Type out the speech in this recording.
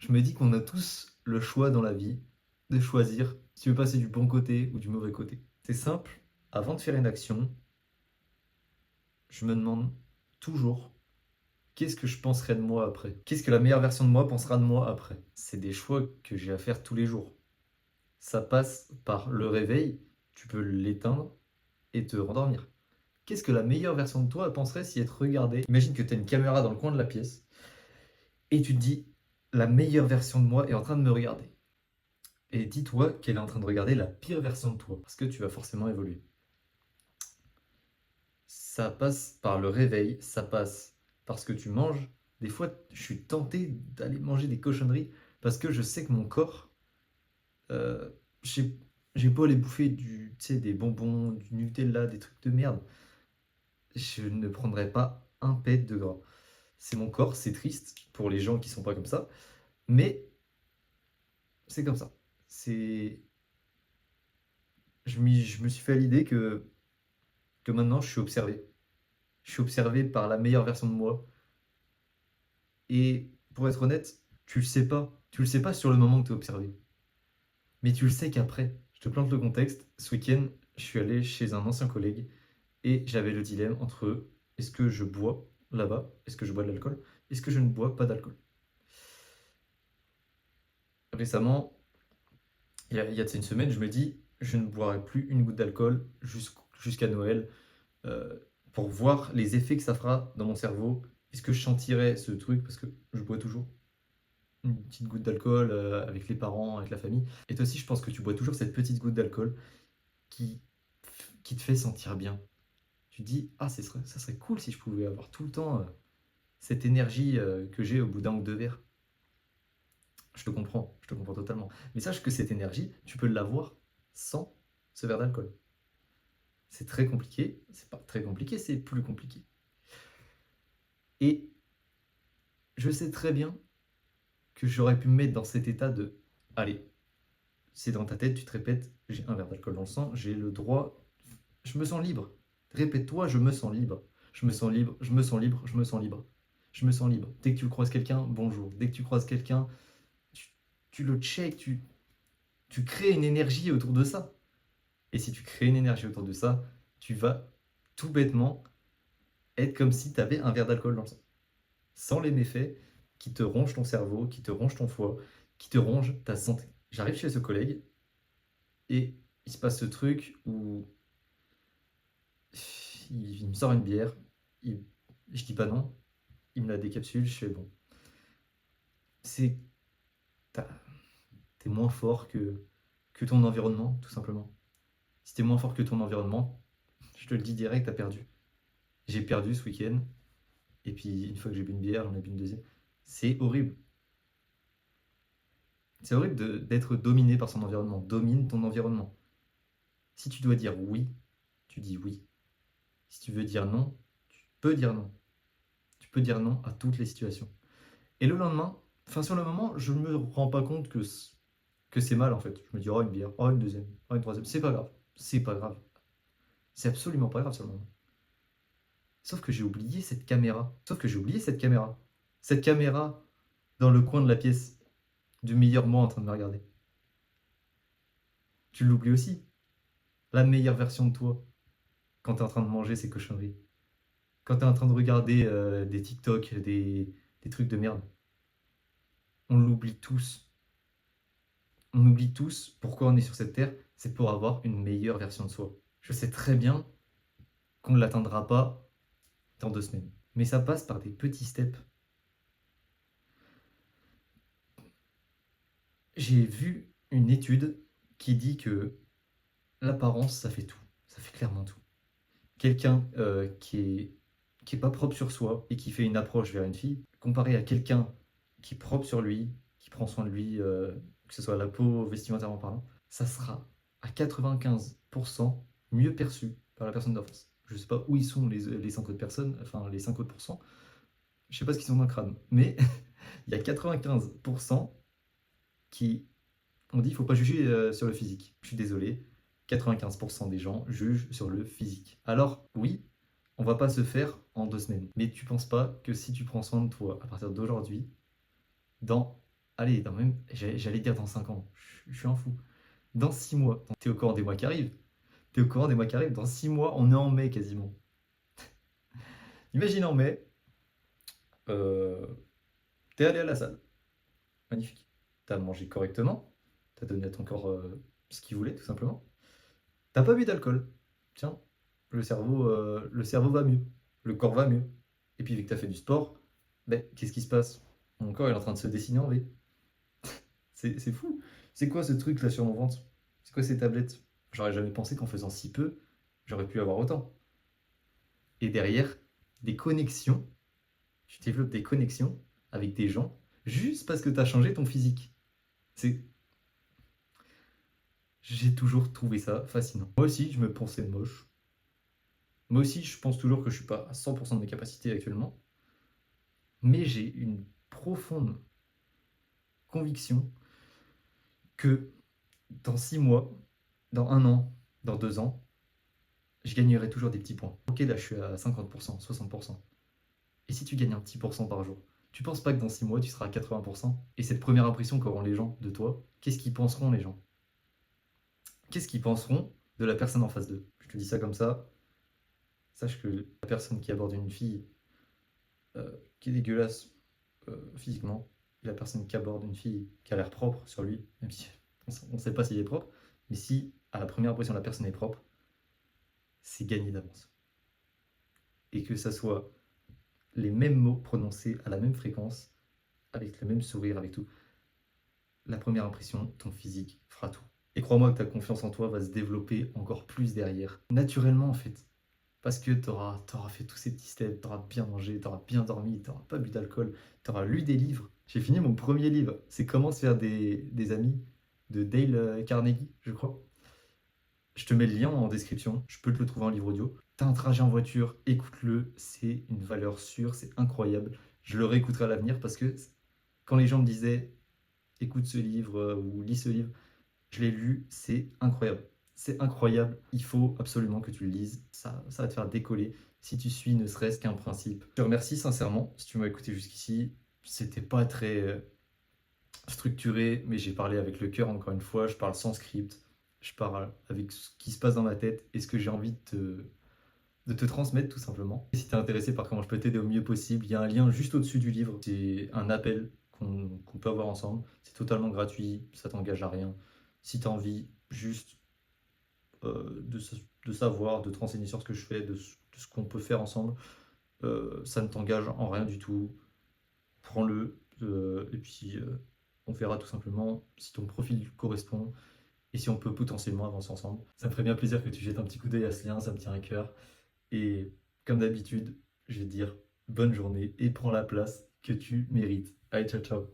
Je me dis qu'on a tous le choix dans la vie de choisir si tu veux passer du bon côté ou du mauvais côté. C'est simple, avant de faire une action, je me demande toujours qu'est-ce que je penserai de moi après? Qu'est-ce que la meilleure version de moi pensera de moi après? C'est des choix que j'ai à faire tous les jours. Ça passe par le réveil, tu peux l'éteindre et te rendormir. Qu'est-ce que la meilleure version de toi penserait si elle te regardait? Imagine que tu as une caméra dans le coin de la pièce et tu te dis la meilleure version de moi est en train de me regarder. Et dis-toi qu'elle est en train de regarder la pire version de toi, parce que tu vas forcément évoluer. Ça passe par le réveil, ça passe parce que tu manges. Des fois, je suis tenté d'aller manger des cochonneries parce que je sais que mon corps, euh, j'ai j'ai beau aller bouffer tu sais, des bonbons, du Nutella, des trucs de merde, je ne prendrai pas un pet de gras. C'est mon corps, c'est triste pour les gens qui sont pas comme ça, mais c'est comme ça. C'est, je me suis fait à l'idée que maintenant je suis observé. Je suis observé par la meilleure version de moi. Et pour être honnête, tu le sais pas. Tu le sais pas sur le moment que tu es observé. Mais tu le sais qu'après. Je te plante le contexte. Ce week-end, je suis allé chez un ancien collègue et j'avais le dilemme entre est-ce que je bois là-bas, est-ce que je bois de l'alcool, est-ce que je ne bois pas d'alcool. Récemment, il y a une semaine, je me dis je ne boirai plus une goutte d'alcool jusqu'à Noël euh, pour voir les effets que ça fera dans mon cerveau. Est-ce que je sentirai ce truc parce que je bois toujours une petite goutte d'alcool avec les parents, avec la famille. Et toi aussi, je pense que tu bois toujours cette petite goutte d'alcool qui, qui te fait sentir bien. Tu te dis, ah, ça serait cool si je pouvais avoir tout le temps cette énergie que j'ai au bout d'un ou deux verres. Je te comprends totalement. Mais sache que cette énergie, tu peux l'avoir sans ce verre d'alcool. C'est très compliqué, c'est pas très compliqué, c'est plus compliqué. Et je sais très bien que j'aurais pu me mettre dans cet état de, allez, c'est dans ta tête, tu te répètes, j'ai un verre d'alcool dans le sang, j'ai le droit, je me sens libre. Répète-toi, je me sens libre. Je me sens libre, je me sens libre, je me sens libre. Je me sens libre. Dès que tu croises quelqu'un, bonjour. Dès que tu croises quelqu'un, tu, tu le check, tu crées une énergie autour de ça. Et si tu crées une énergie autour de ça, tu vas tout bêtement être comme si tu avais un verre d'alcool dans le sang. Sans les méfaits qui te rongent ton cerveau, qui te rongent ton foie, qui te rongent ta santé. J'arrive chez ce collègue et il se passe ce truc où il me sort une bière, il- je dis pas non, il me la décapsule, je fais bon. C'est, t'es moins fort que ton environnement, tout simplement. Si t'es moins fort que ton environnement, je te le dis direct, t'as perdu. J'ai perdu ce week-end, et puis une fois que j'ai bu une bière, j'en ai bu une deuxième. C'est horrible. C'est horrible d'être dominé par son environnement. Domine ton environnement. Si tu dois dire oui, tu dis oui. Si tu veux dire non, tu peux dire non. Tu peux dire non à toutes les situations. Et le lendemain, enfin sur le moment, je ne me rends pas compte que c'est mal en fait. Je me dis, oh une bière, oh une deuxième, oh une troisième. C'est pas grave. C'est pas grave. C'est absolument pas grave sur le moment. Sauf que j'ai oublié cette caméra. Sauf que j'ai oublié cette caméra. Cette caméra dans le coin de la pièce du meilleur moi en train de me regarder. Tu l'oublies aussi. La meilleure version de toi quand tu es en train de manger ces cochonneries. Quand tu es en train de regarder des TikTok, des trucs de merde. On l'oublie tous. On oublie tous pourquoi on est sur cette terre. C'est pour avoir une meilleure version de soi. Je sais très bien qu'on ne l'atteindra pas dans 2 semaines. Mais ça passe par des petits steps. J'ai vu une étude qui dit que l'apparence, ça fait tout. Ça fait clairement tout. Quelqu'un qui est pas propre sur soi et qui fait une approche vers une fille, comparé à quelqu'un qui est propre sur lui, qui prend soin de lui, que ce soit la peau, vestimentairement parlant, ça sera à 95% mieux perçu par la personne d'en face. Je sais pas où ils sont les 5 autres personnes, enfin les 5 autres pourcents, je sais pas ce qu'ils ont dans le crâne, mais il y a 95% qui ont dit qu'il ne faut pas juger sur le physique. Je suis désolé, 95% des gens jugent sur le physique. Alors oui, on va pas se faire en 2 semaines. Mais tu penses pas que si tu prends soin de toi à partir d'aujourd'hui, dans, allez, j'allais dire dans 5 ans, je suis un fou. Dans 6 mois, t'es au courant des mois qui arrivent. T'es au courant des mois qui arrivent. Dans 6 mois, on est en mai quasiment. Imagine en mai, euh, t'es allé à la salle. Magnifique. T'as mangé correctement. T'as donné à ton corps ce qu'il voulait, tout simplement. T'as pas bu d'alcool. Tiens, le cerveau va mieux. Le corps va mieux. Et puis, vu que t'as fait du sport, ben, qu'est-ce qui se passe? Mon corps est en train de se dessiner en V. C'est fou. C'est quoi ce truc là sur mon ventre? C'est quoi ces tablettes? J'aurais jamais pensé qu'en faisant si peu, j'aurais pu avoir autant. Et derrière, des connexions, tu développes des connexions avec des gens juste parce que tu as changé ton physique. C'est... J'ai toujours trouvé ça fascinant. Moi aussi, je me pensais moche. Moi aussi, je pense toujours que je suis pas à 100% de mes capacités actuellement. Mais j'ai une profonde conviction que dans 6 mois, dans 1 an, dans 2 ans, je gagnerai toujours des petits points. Ok, là je suis à 50%, 60%. Et si tu gagnes un petit pourcent par jour, tu penses pas que dans 6 mois tu seras à 80%? Et cette première impression qu'auront les gens de toi, qu'est-ce qu'ils penseront les gens? Qu'est-ce qu'ils penseront de la personne en face d'eux? Je te dis ça comme ça, sache que la personne qui aborde une fille qui est dégueulasse physiquement, et la personne qui aborde une fille qui a l'air propre sur lui, même si on ne sait pas s'il est propre, mais si à la première impression la personne est propre, c'est gagné d'avance. Et que ça soit les mêmes mots prononcés à la même fréquence, avec le même sourire, avec tout. La première impression, ton physique fera tout. Et crois-moi que ta confiance en toi va se développer encore plus derrière. Naturellement en fait. Parce que tu auras fait tous ces petits steps, tu auras bien mangé, tu auras bien dormi, tu n'auras pas bu d'alcool, tu auras lu des livres. J'ai fini mon premier livre, c'est Comment se faire des amis de Dale Carnegie, je crois. Je te mets le lien en description, je peux te le trouver en livre audio. T'as un trajet en voiture, écoute-le, c'est une valeur sûre, c'est incroyable. Je le réécouterai à l'avenir parce que quand les gens me disaient écoute ce livre ou lis ce livre, je l'ai lu, c'est incroyable. C'est incroyable, il faut absolument que tu le lises, ça va te faire décoller si tu suis ne serait-ce qu'un principe. Je te remercie sincèrement si tu m'as écouté jusqu'ici. C'était pas très structuré, mais j'ai parlé avec le cœur encore une fois, je parle sans script, je parle avec ce qui se passe dans ma tête et ce que j'ai envie de te transmettre tout simplement. Et si tu es intéressé par comment je peux t'aider au mieux possible, il y a un lien juste au-dessus du livre. C'est un appel qu'on peut avoir ensemble. C'est totalement gratuit, ça t'engage à rien. Si tu as envie juste de savoir, de te renseigner sur ce que je fais, de ce qu'on peut faire ensemble, ça ne t'engage en rien du tout. Prends-le et puis on verra tout simplement si ton profil correspond et si on peut potentiellement avancer ensemble. Ça me ferait bien plaisir que tu jettes un petit coup d'œil à ce lien, ça me tient à cœur. Et comme d'habitude, je vais te dire bonne journée et prends la place que tu mérites. Allez, ciao ciao.